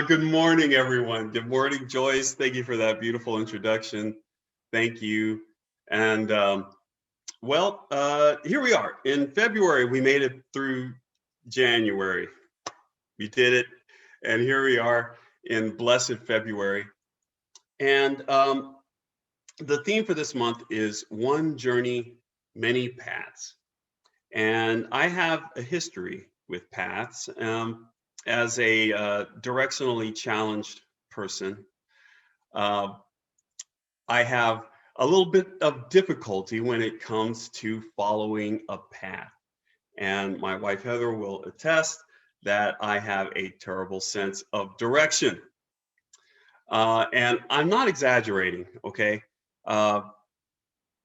Good morning, everyone. Good morning, Joyce. Thank you for that beautiful introduction. Thank you. And here we are. In February, we made it through January. We did it. And here we are in blessed February. And the theme for this month is One Journey, Many Paths. And I have a history with paths. As a directionally challenged person, uh, I have a little bit of difficulty when it comes to following a path. And my wife Heather will attest that I have a terrible sense of direction. And I'm not exaggerating, okay? Uh,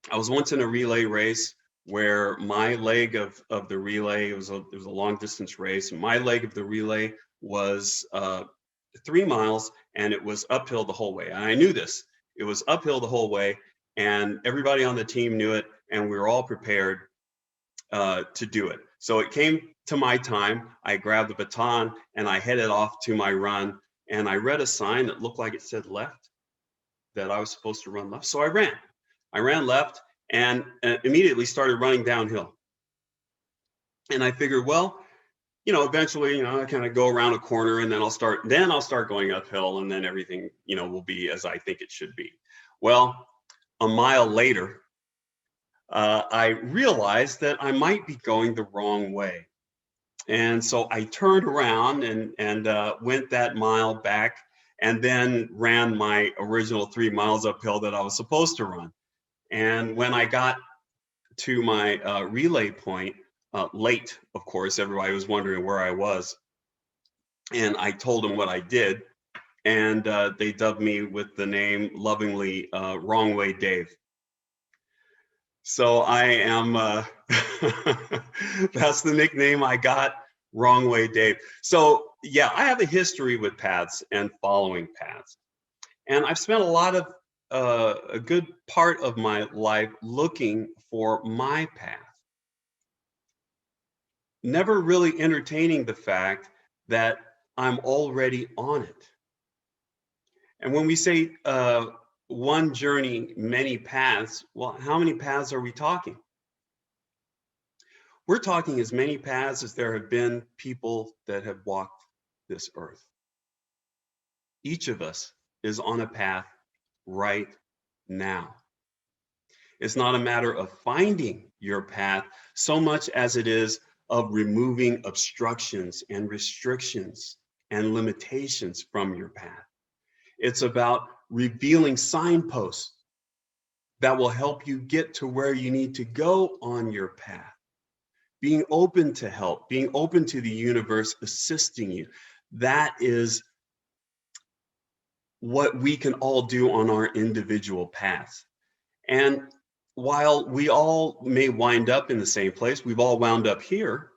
I was once in a relay race where my leg of the relay, it was a long distance race, and my leg of the relay was 3 miles, and it was uphill the whole way. And I knew this. It was uphill the whole way, and everybody on the team knew it, and we were all prepared to do it. So it came to my time. I grabbed the baton and I headed off to my run, and I read a sign that looked like it said left, that I was supposed to run left. So I ran. I ran left and immediately started running downhill. And I figured, well, eventually, I kind of go around a corner and then I'll start going uphill, and then everything, will be as I think it should be. Well, a mile later, I realized that I might be going the wrong way. And so I turned around and went that mile back, and then ran my original 3 miles uphill that I was supposed to run. And when I got to my relay point, late, of course, everybody was wondering where I was. And I told them what I did. And they dubbed me with the name lovingly Wrong Way Dave. So I am, that's the nickname I got, Wrong Way Dave. So yeah, I have a history with paths and following paths. And I've spent a good part of my life looking for my path, never really entertaining the fact that I'm already on it. And when we say one journey, many paths, well, how many paths are we talking? We're talking as many paths as there have been people that have walked this earth. Each of us is on a path right now. It's not a matter of finding your path so much as it is of removing obstructions and restrictions and limitations from your path. It's about revealing signposts that will help you get to where you need to go on your path. Being open to help, being open to the universe assisting you. That is what we can all do on our individual paths. And while we all may wind up in the same place, we've all wound up here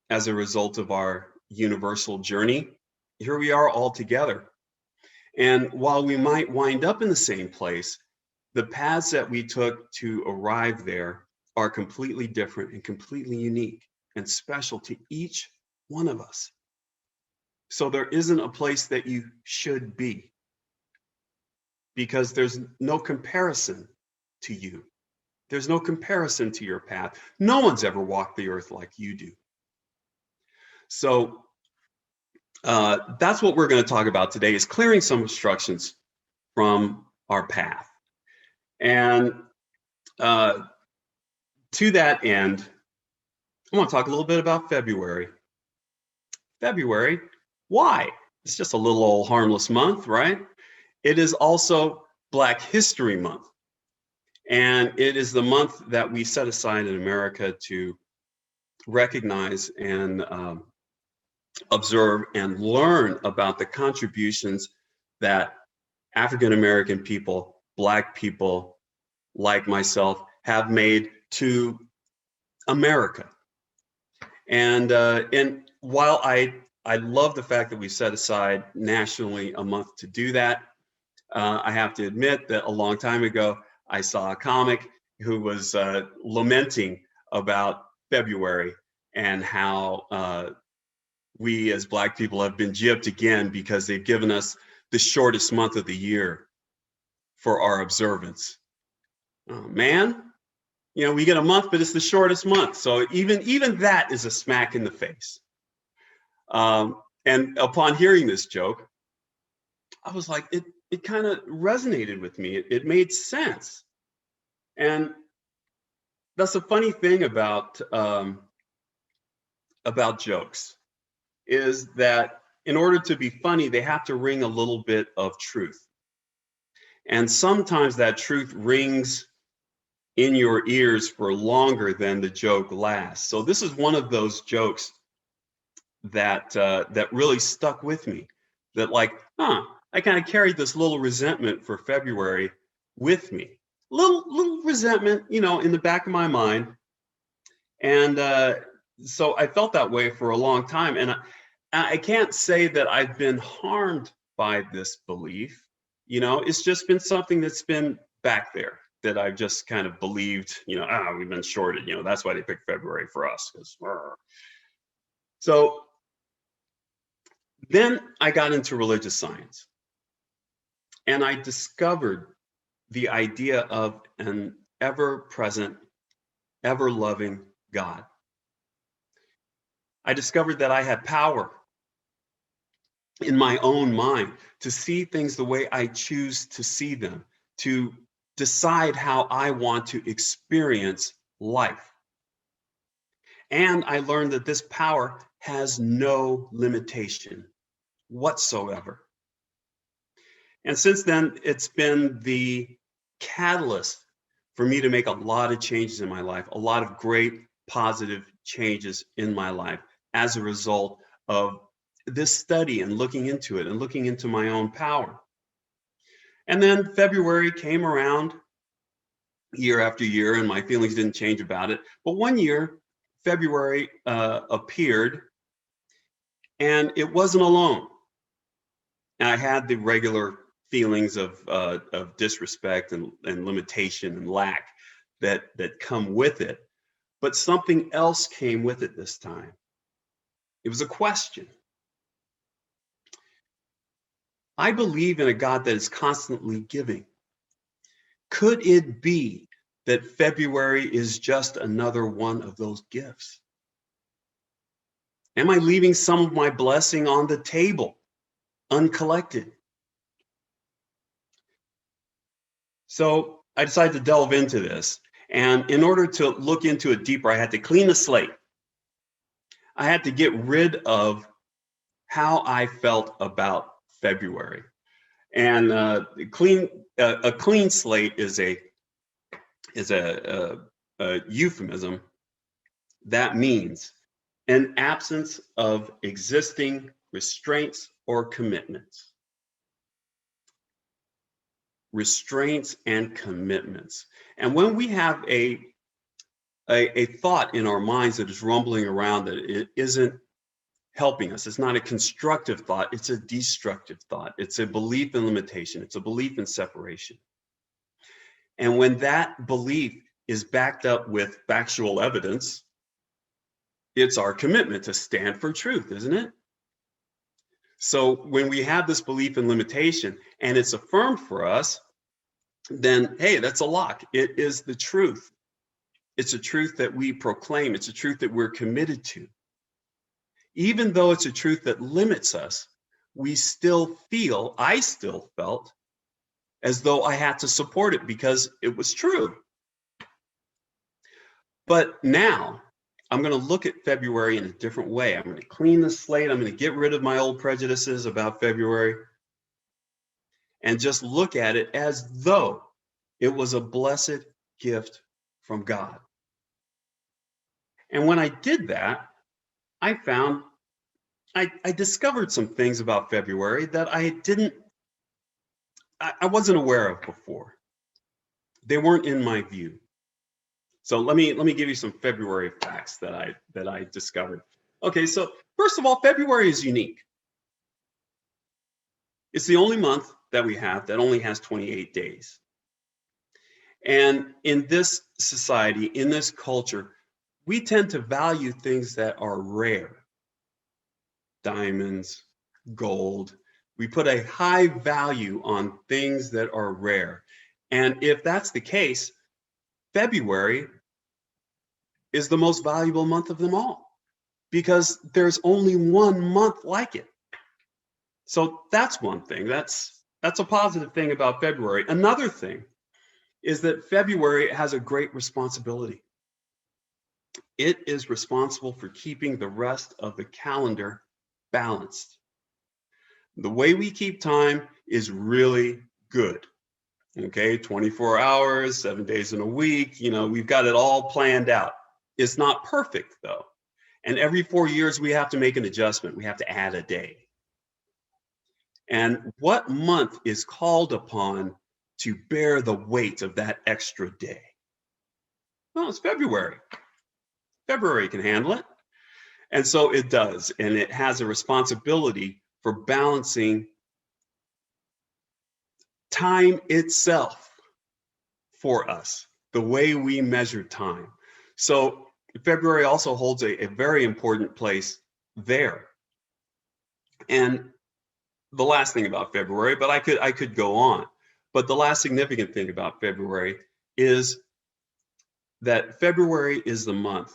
as a result of our universal journey. Here we are all together. And while we might wind up in the same place, the paths that we took to arrive there are completely different and completely unique and special to each one of us. So there isn't a place that you should be, because there's no comparison to you. There's no comparison to your path. No one's ever walked the earth like you do. So that's what we're going to talk about today, is clearing some obstructions from our path. And to that end, I want to talk a little bit about February. February, why? It's just a little old harmless month, right? It is also Black History Month. And it is the month that we set aside in America to recognize and observe and learn about the contributions that African American people, Black people like myself, have made to America. And while I love the fact that we set aside nationally a month to do that, I have to admit that a long time ago, I saw a comic who was lamenting about February and how we as Black people have been gypped again because they've given us the shortest month of the year for our observance. Oh, man, we get a month, but it's the shortest month. So even that is a smack in the face. And upon hearing this joke, I was like, it kind of resonated with me. It made sense. And that's the funny thing about jokes, is that in order to be funny, they have to ring a little bit of truth. And sometimes that truth rings in your ears for longer than the joke lasts. So this is one of those jokes that really stuck with me. That I kind of carried this little resentment for February with me. Little resentment, in the back of my mind. And so I felt that way for a long time. And I can't say that I've been harmed by this belief. It's just been something that's been back there that I've just kind of believed, we've been shorted, that's why they picked February for us. So then I got into religious science, and I discovered the idea of an ever-present, ever-loving God. I discovered that I had power in my own mind to see things the way I choose to see them, to decide how I want to experience life. And I learned that this power has no limitation whatsoever. And since then, it's been the catalyst for me to make a lot of changes in my life, a lot of great positive changes in my life as a result of this study and looking into it and looking into my own power. And then February came around year after year, and my feelings didn't change about it. But one year, February appeared, and it wasn't alone. And I had the regular feelings of disrespect and limitation and lack that come with it. But something else came with it this time. It was a question. I believe in a God that is constantly giving. Could it be that February is just another one of those gifts? Am I leaving some of my blessing on the table, uncollected? So I decided to delve into this. And in order to look into it deeper, I had to clean the slate. I had to get rid of how I felt about February. And a clean slate is a euphemism that means an absence of existing restraints or commitments. Restraints and commitments. And when we have a thought in our minds that is rumbling around that it isn't helping us, it's not a constructive thought, it's a destructive thought. It's a belief in limitation. It's a belief in separation. And when that belief is backed up with factual evidence, it's our commitment to stand for truth, isn't it? So when we have this belief in limitation and it's affirmed for us, then, hey, that's a lock. It is the truth. It's a truth that we proclaim. It's a truth that we're committed to. Even though it's a truth that limits us, I still felt as though I had to support it because it was true. But now I'm going to look at February in a different way. I'm going to clean the slate. I'm going to get rid of my old prejudices about February and just look at it as though it was a blessed gift from God. And when I did that, I found I discovered some things about February that I wasn't aware of before. They weren't in my view. So let me give you some February facts that I discovered. Okay, so first of all, February is unique. It's the only month that we have that only has 28 days. And in this society, in this culture, we tend to value things that are rare. diamonds, gold. We put a high value on things that are rare. And if that's the case, February is the most valuable month of them all because there's only one month like it. So that's one thing. That's a positive thing about February. Another thing is that February has a great responsibility. It is responsible for keeping the rest of the calendar balanced. The way we keep time is really good. Okay, 24 hours, 7 days in a week, we've got it all planned out. It's not perfect though. And every 4 years we have to make an adjustment. We have to add a day. And what month is called upon to bear the weight of that extra day? Well, it's February. February can handle it. And so it does. And it has a responsibility for balancing time itself for us, the way we measure time. So February also holds a very important place there. And the last thing about February, but I could go on, but the last significant thing about February is that February is the month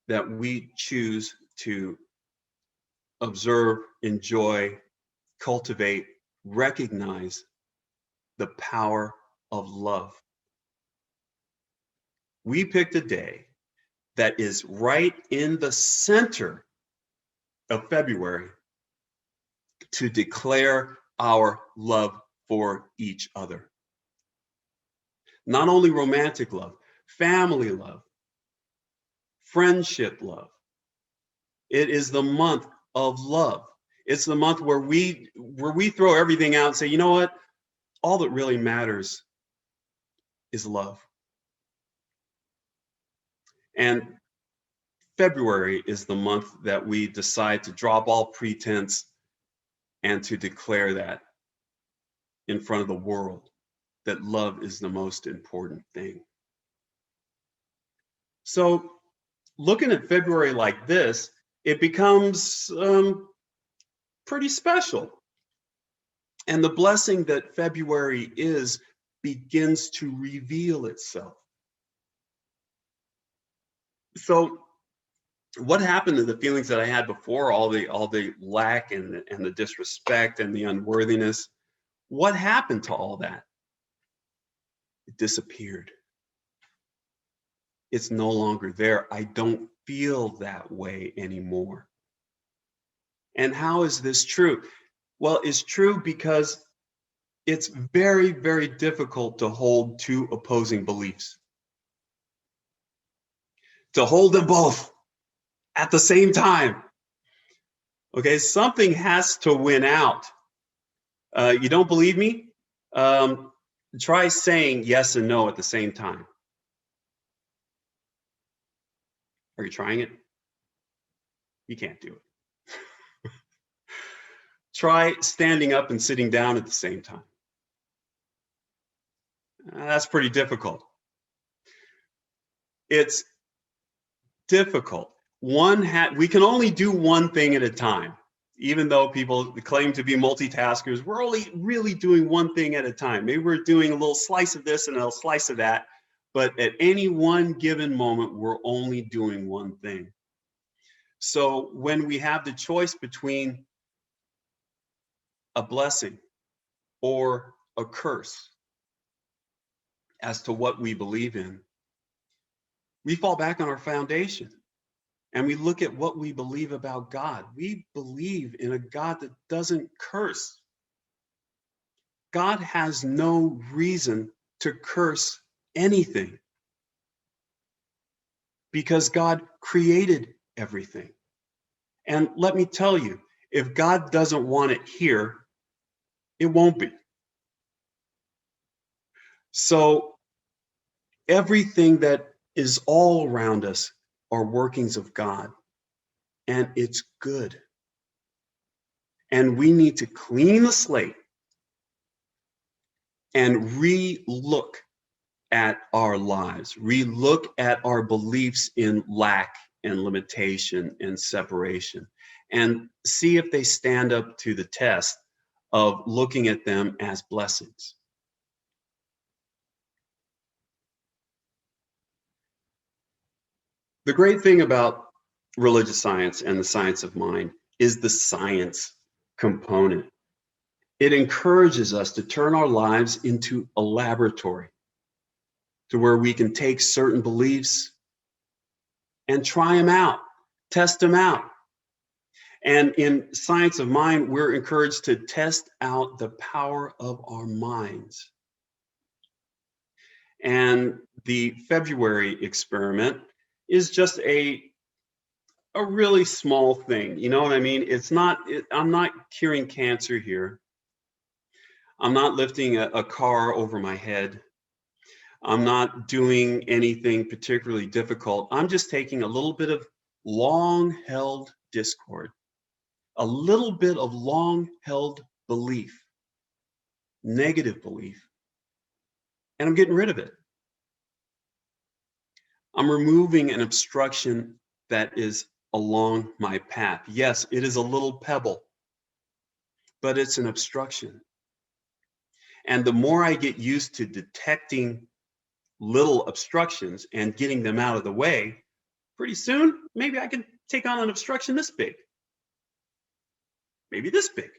that we choose to observe, enjoy, cultivate, recognize the power of love. We picked a day that is right in the center of February to declare our love for each other. Not only romantic love, family love, friendship love. It is the month of love. It's the month where we throw everything out and say, you know what? All that really matters is love. And February is the month that we decide to drop all pretense and to declare that in front of the world, that love is the most important thing. So looking at February like this, it becomes pretty special. And the blessing that February is begins to reveal itself. So what happened to the feelings that I had before, all the lack and the disrespect and the unworthiness? What happened to all that? It disappeared. It's no longer there. I don't feel that way anymore. And how is this true? Well, it's true because it's very, very difficult to hold two opposing beliefs. To hold them both at the same time. Okay, something has to win out. You don't believe me? Try saying yes and no at the same time. Are you trying it? You can't do it. Try standing up and sitting down at the same time. That's pretty difficult. It's difficult. We can only do one thing at a time. Even though people claim to be multitaskers, we're only really doing one thing at a time. Maybe we're doing a little slice of this and a little slice of that, but at any one given moment, we're only doing one thing. So when we have the choice between a blessing or a curse as to what we believe in, we fall back on our foundation. And we look at what we believe about God. We believe in a God that doesn't curse. God has no reason to curse anything because God created everything. And let me tell you, if God doesn't want it here, it won't be. So everything that is all around us are workings of God, and it's good. And we need to clean the slate and re-look at our lives, re-look at our beliefs in lack and limitation and separation, and see if they stand up to the test of looking at them as blessings. The great thing about religious science and the science of mind is the science component. It encourages us to turn our lives into a laboratory to where we can take certain beliefs and try them out, test them out. And in science of mind, we're encouraged to test out the power of our minds. And the February experiment is just a really small thing. You know what I mean? I'm not curing cancer here. I'm not lifting a car over my head. I'm not doing anything particularly difficult. I'm just taking a little bit of long-held discord, a little bit of long-held belief, negative belief, and I'm getting rid of it. I'm removing an obstruction that is along my path. Yes, it is a little pebble, but it's an obstruction. And the more I get used to detecting little obstructions and getting them out of the way, pretty soon, maybe I can take on an obstruction this big. Maybe this big.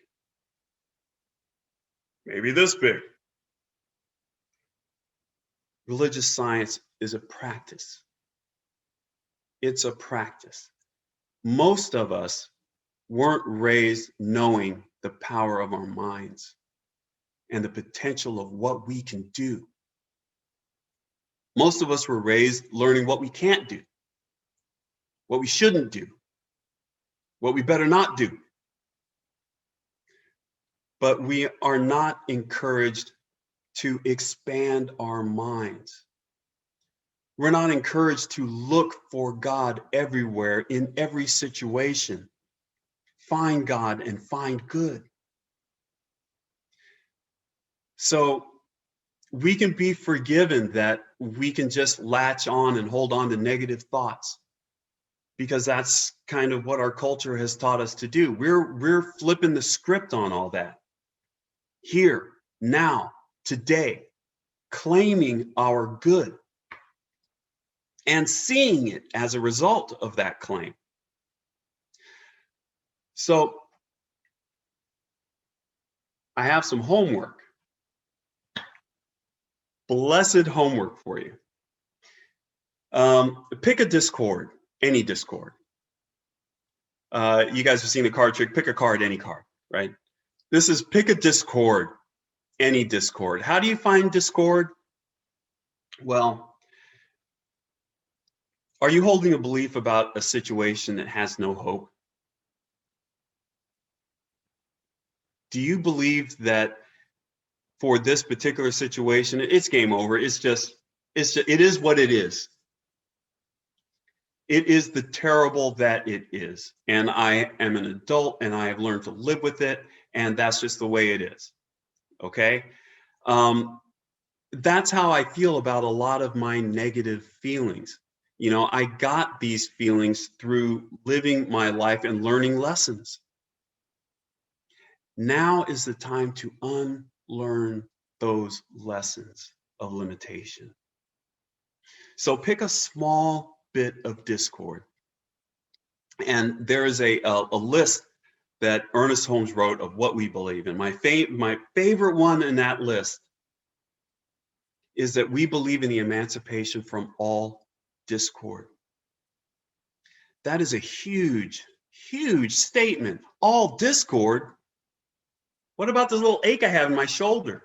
Maybe this big. Religious science is a practice. It's a practice. Most of us weren't raised knowing the power of our minds and the potential of what we can do. Most of us were raised learning what we can't do, what we shouldn't do, what we better not do. But we are not encouraged to expand our minds. We're not encouraged to look for God everywhere, in every situation. Find God and find good. So we can be forgiven that we can just latch on and hold on to negative thoughts, because that's kind of what our culture has taught us to do. We're flipping the script on all that. Here, now, today, claiming our good and seeing it as a result of that claim. So I have some homework. Blessed homework for you. Pick a discord, any discord. You guys have seen the card trick. Pick a card, any card, right? This is pick a discord, any discord. How do you find discord? Well, are you holding a belief about a situation that has no hope? Do you believe that for this particular situation, it's game over? It is what it is. It is the terrible that it is. And I am an adult and I have learned to live with it. And that's just the way it is. Okay. That's how I feel about a lot of my negative feelings. You know, I got these feelings through living my life and learning lessons. Now is the time to unlearn those lessons of limitation. So pick a small bit of discord. And there is a list that Ernest Holmes wrote of what we believe in. My favorite one in that list is that we believe in the emancipation from all discord. That is a huge, huge statement. All discord. What about this little ache I have in my shoulder?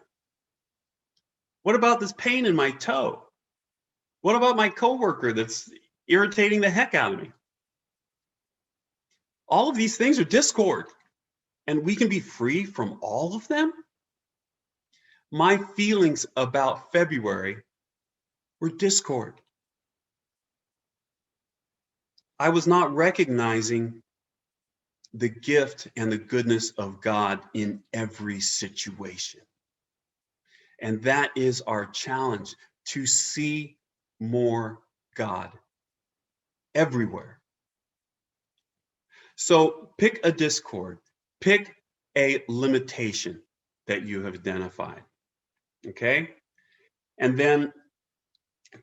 What about this pain in my toe? What about my coworker that's irritating the heck out of me? All of these things are discord, and we can be free from all of them. My feelings about February were discord. I was not recognizing the gift and the goodness of God in every situation. And that is our challenge, to see more God everywhere. So pick a discord, pick a limitation that you have identified, okay? And then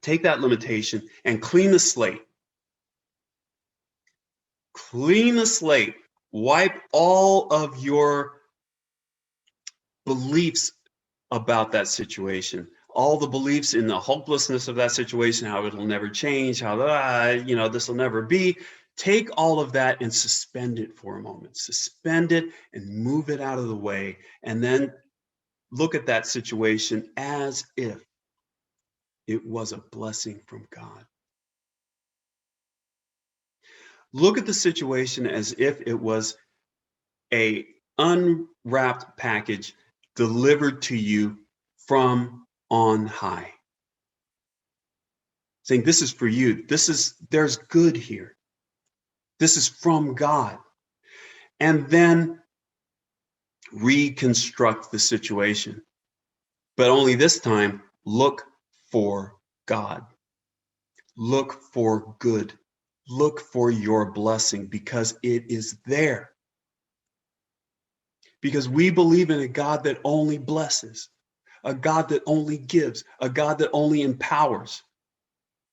take that limitation and clean the slate. Clean the slate. Wipe all of your beliefs about that situation, all the beliefs in the hopelessness of that situation, how it'll never change, how this will never be. Take all of that and suspend it for a moment. Suspend it and move it out of the way, and then look at that situation as if it was a blessing from God. Look at the situation as if it was a unwrapped package delivered to you from on high. Saying, this is for you. There's good here. This is from God. And then reconstruct the situation. But only this time, look for God. Look for good. Look for your blessing, because it is there. Because we believe in a God that only blesses, a God that only gives, a God that only empowers.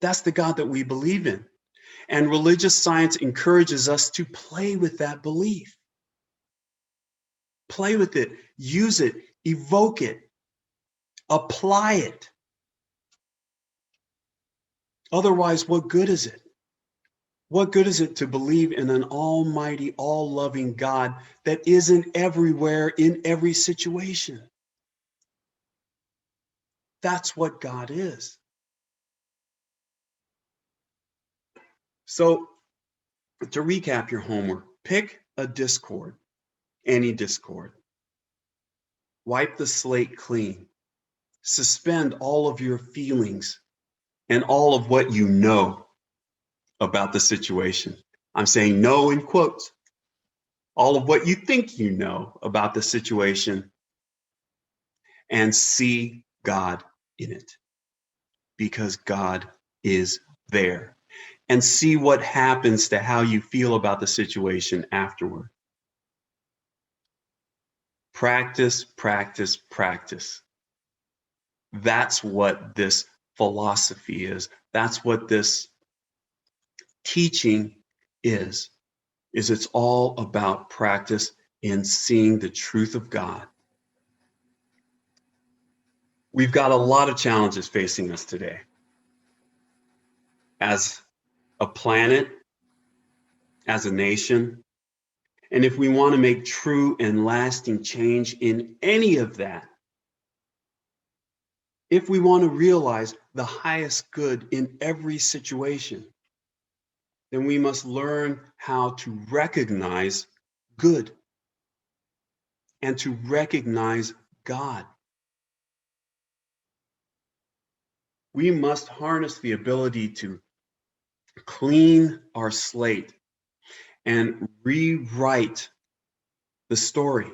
That's the God that we believe in. And religious science encourages us to play with that belief. Play with it, use it, evoke it, apply it. Otherwise, what good is it? What good is it to believe in an almighty, all-loving God that isn't everywhere in every situation? That's what God is. So, to recap your homework, pick a discord, any discord. Wipe the slate clean. Suspend all of your feelings and all of what you know about the situation. I'm saying no in quotes. All of what you think you know about the situation, and see God in it, because God is there. And see what happens to how you feel about the situation afterward. Practice, practice, practice. That's what this philosophy is. That's what this teaching is it's all about practice in seeing the truth of God. We've got a lot of challenges facing us today. As a planet, as a nation, and if we want to make true and lasting change in any of that, if we want to realize the highest good in every situation, then we must learn how to recognize good and to recognize God. We must harness the ability to clean our slate and rewrite the story.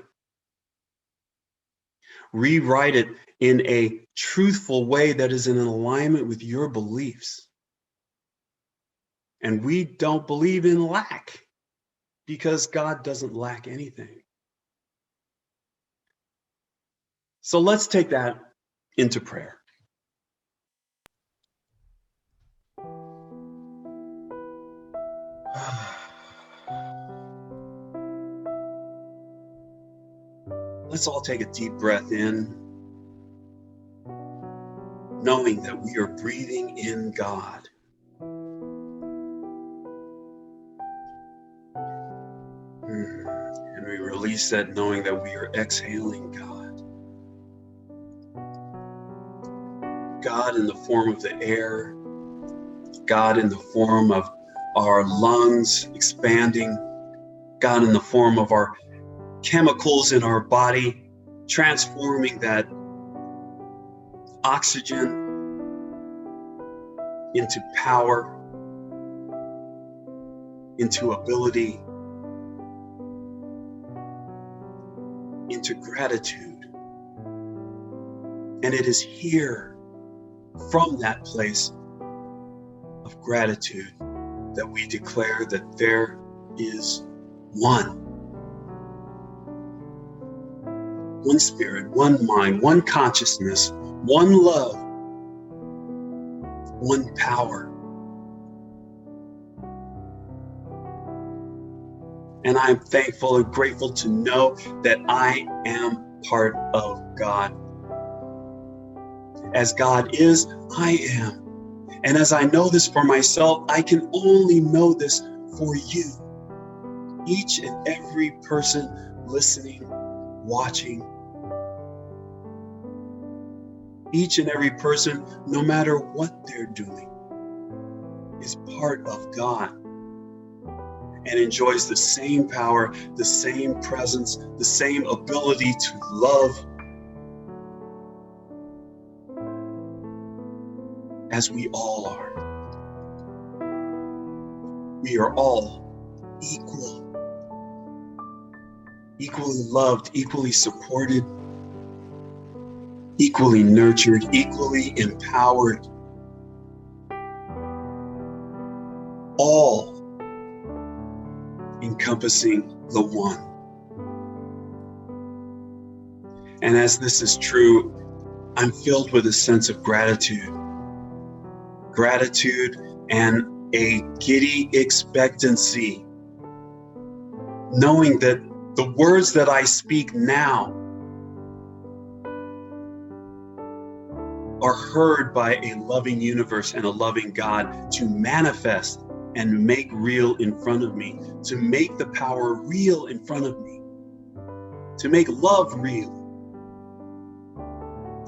Rewrite it in a truthful way that is in alignment with your beliefs. And we don't believe in lack, because God doesn't lack anything. So let's take that into prayer. Let's all take a deep breath in, knowing that we are breathing in God. And we release that, knowing that we are exhaling God. God in the form of the air, God in the form of our lungs expanding, God in the form of our chemicals in our body, transforming that oxygen into power, into ability, into gratitude. And it is here, from that place of gratitude, that we declare that there is one. One spirit, one mind, one consciousness, one love, one power. And I'm thankful and grateful to know that I am part of God. As God is, I am. And as I know this for myself, I can only know this for you. Each and every person listening, watching, each and every person, no matter what they're doing, is part of God and enjoys the same power, the same presence, the same ability to love as we all are. We are all equal, equally loved, equally supported, equally nurtured, equally empowered, all encompassing the one. And as this is true, I'm filled with a sense of gratitude and a giddy expectancy, knowing that the words that I speak now are heard by a loving universe and a loving God to manifest and make real in front of me, to make the power real in front of me, to make love real,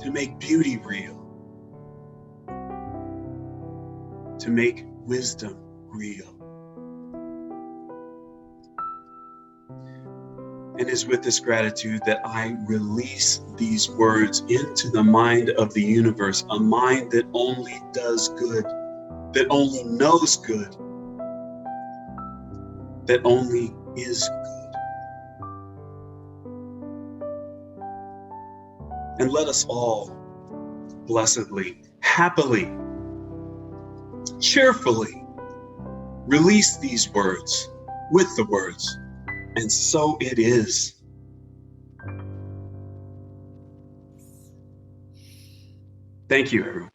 to make beauty real, to make wisdom real. And it's with this gratitude that I release these words into the mind of the universe, a mind that only does good, that only knows good, that only is good. And let us all blessedly, happily, cheerfully release these words with the words, and so it is. Thank you, everyone.